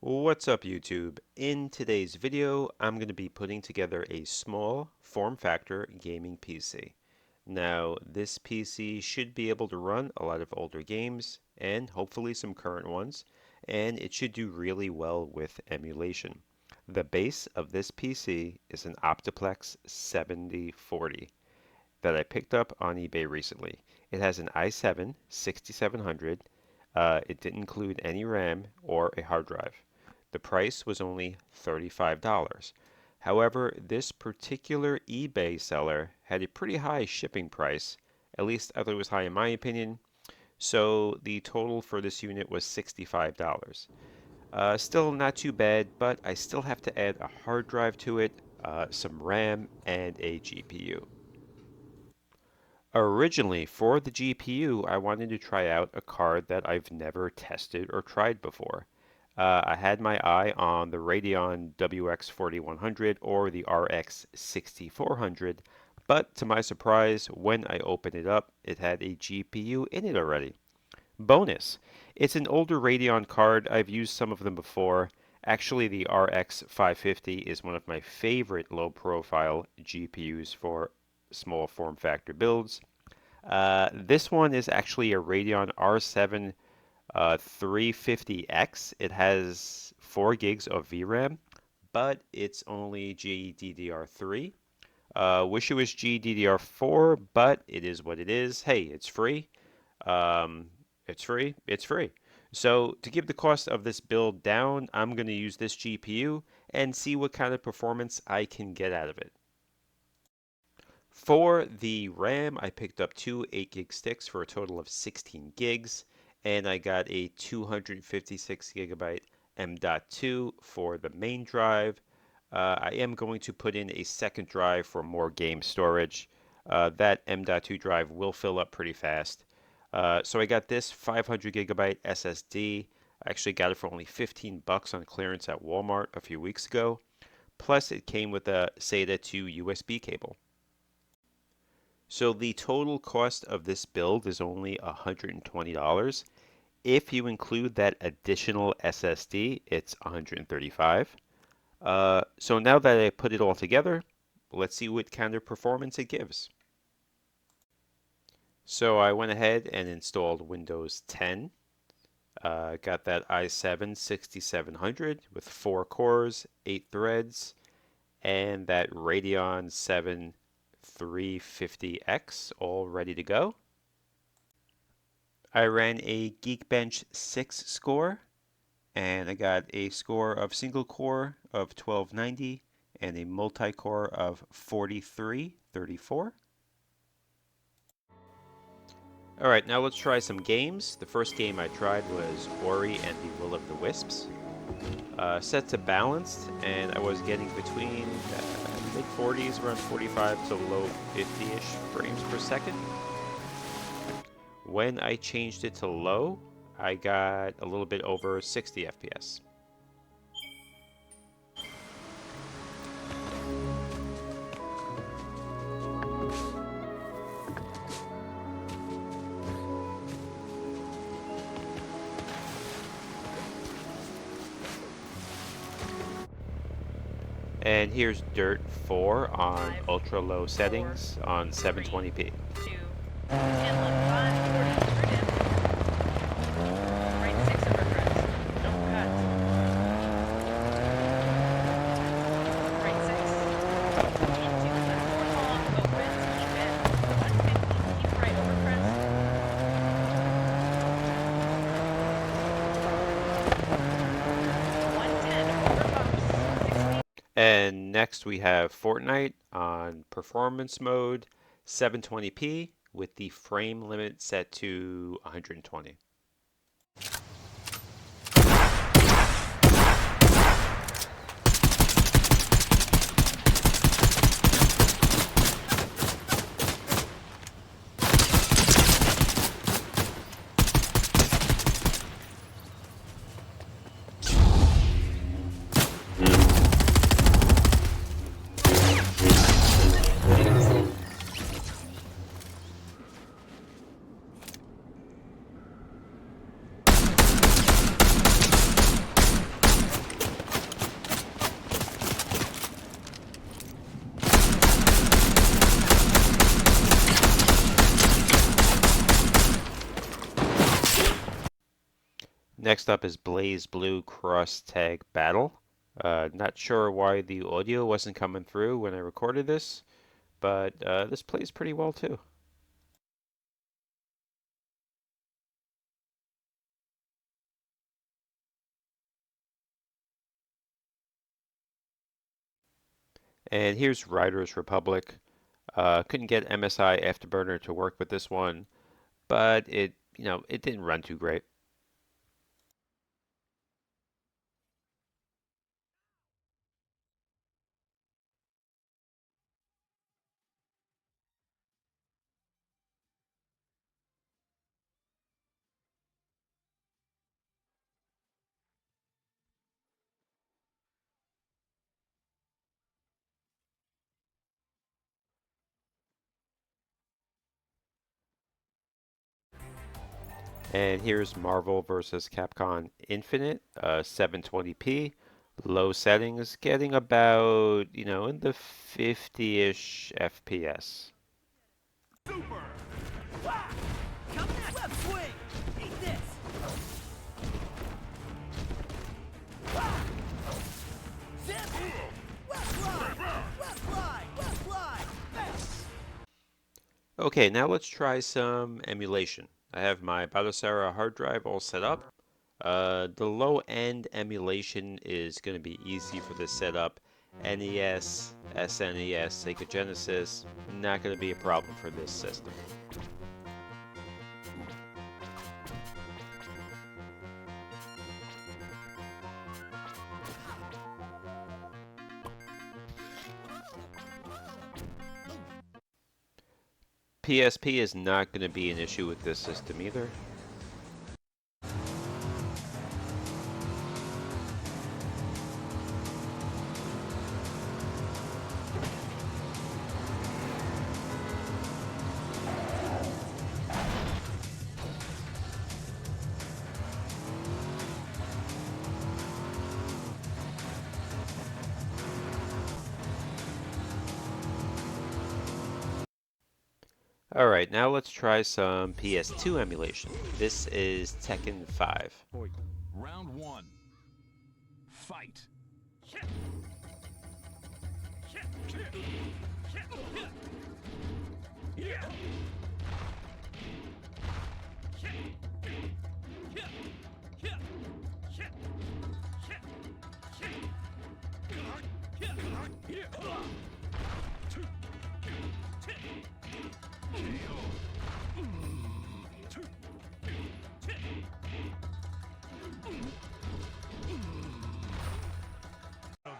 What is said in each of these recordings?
What's up YouTube? In today's video, I'm going to be putting together a small form factor gaming PC. Now, this PC should be able to run a lot of older games and hopefully some current ones, and it should do really well with emulation. The base of this PC is an Optiplex 7040 that I picked up on eBay recently. It has an i7 6700. It didn't include any RAM or a hard drive. The price was only $35. However, this particular eBay seller had a pretty high shipping price. At least I thought it was high in my opinion. So the total for this unit was $65. Still not too bad, but I still have to add a hard drive to it, some RAM, and a GPU. Originally, for the GPU, I wanted to try out a card that I've never tested or tried before. I had my eye on the Radeon WX 4100 or the RX 6400, but to my surprise, when I opened it up, it had a GPU in it already. Bonus! It's an older Radeon card. I've used some of them before. Actually, the RX 550 is one of my favorite low-profile GPUs for small form factor builds. This one is actually a Radeon R7 350X. It has 4 gigs of VRAM, but it's only GDDR3. Wish it was GDDR4, but it is what it is. Hey, it's free. It's free. It's free. So to keep the cost of this build down, I'm going to use this GPU and see what kind of performance I can get out of it. For the RAM, I picked up two 8 gig sticks for a total of 16 gigs, and I got a 256 gigabyte M.2 for the main drive. I am going to put in a second drive for more game storage. That M.2 drive will fill up pretty fast. So I got this 500 gigabyte SSD. I actually got it for only 15 bucks on clearance at Walmart a few weeks ago. Plus, it came with a SATA to USB cable. So the total cost of this build is only $120. If you include that additional SSD, it's $135. So now that I put it all together, let's see what kind of performance it gives. So I went ahead and installed Windows 10. Got that i7 6700 with 4 cores, 8 threads, and that Radeon 7 350X all ready to go. I ran a Geekbench 6 score, and I got a score of single core of 1290 and a multi-core of 4334. Alright, now let's try some games. The first game I tried was Ori and the Will of the Wisps. Set to balanced, and I was getting between mid-40s, around 45 to low 50-ish frames per second. When I changed it to low, I got a little bit over 60 FPS. And here's Dirt 4 on ultra low settings on 720p. And next we have Fortnite on performance mode, 720p with the frame limit set to 120. Next up is BlazeBlue Cross Tag Battle. Not sure why the audio wasn't coming through when I recorded this, but this plays pretty well too. And here's Riders Republic. Couldn't get MSI Afterburner to work with this one, but it didn't run too great. And here's Marvel vs. Capcom Infinite, 720p, low settings, getting about, in the 50-ish FPS. Super! Wow! Come at left swing! Eat this! Wow! Zip! Left slide! Left slide! Left slide! Okay, now let's try some emulation. I have my Batocera hard drive all set up. The low-end emulation is going to be easy for this setup. NES, SNES, Sega Genesis, not going to be a problem for this system. PSP is not going to be an issue with this system either. Alright, now let's try some PS2 emulation. This is Tekken 5. Round one. Fight.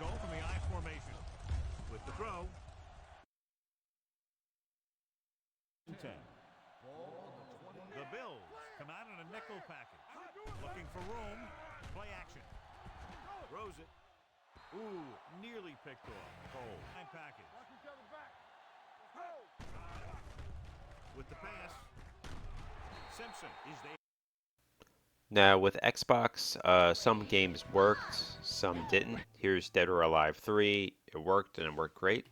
Go from the I formation. With the throw. 10. The Bills come out in a nickel package. Looking for room. Play action. Throws it. Ooh, nearly picked off. Cole. Line package. With the pass. Simpson is there. Now with Xbox, some games worked, some didn't. Here's Dead or Alive 3. It worked and it worked great.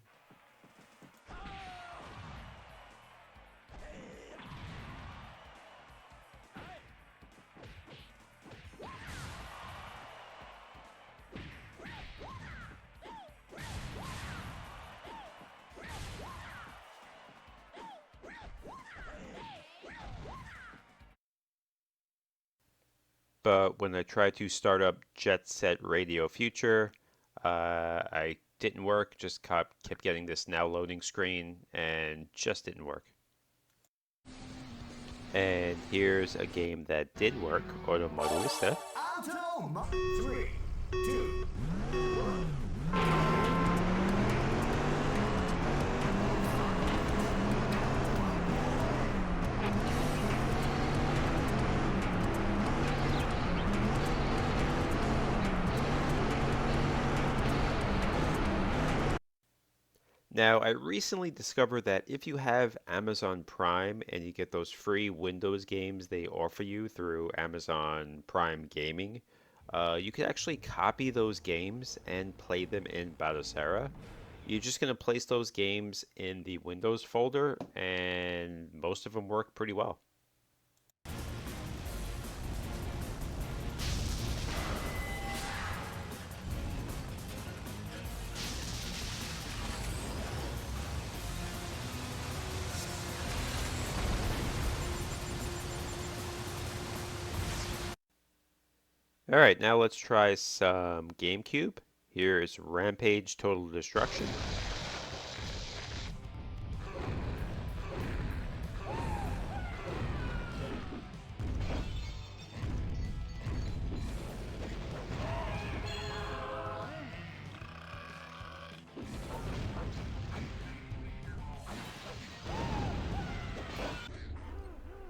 But when I tried to start up Jet Set Radio Future, I didn't work, just kept getting this now loading screen and just didn't work. And here's a game that did work, Modellista. 3, 2, 1. Now, I recently discovered that if you have Amazon Prime and you get those free Windows games they offer you through Amazon Prime Gaming, you can actually copy those games and play them in Batocera. You're just going to place those games in the Windows folder, and most of them work pretty well. Alright, now let's try some GameCube. Here is Rampage Total Destruction.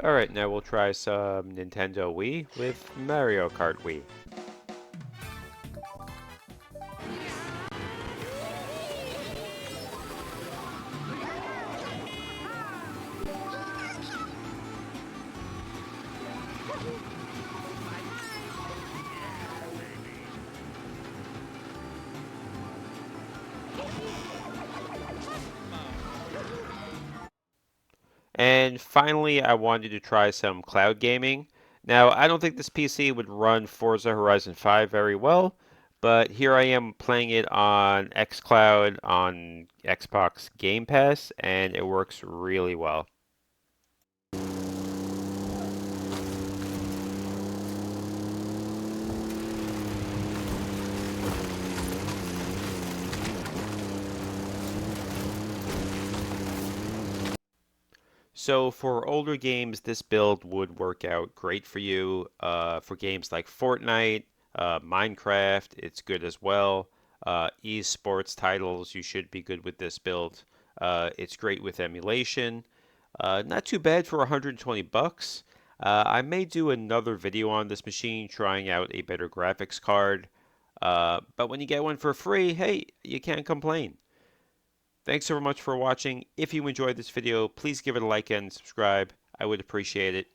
Alright, now we'll try some Nintendo Wii with Mario Kart Wii. And finally, I wanted to try some cloud gaming. Now, I don't think this PC would run Forza Horizon 5 very well, but here I am playing it on Xcloud on Xbox Game Pass, and it works really well. So for older games, this build would work out great for you. For games like Fortnite, Minecraft, it's good as well. Esports titles, you should be good with this build. It's great with emulation. Not too bad for 120 bucks. I may do another video on this machine trying out a better graphics card. But when you get one for free, hey, you can't complain. Thanks so much for watching. If you enjoyed this video, please give it a like and subscribe. I would appreciate it.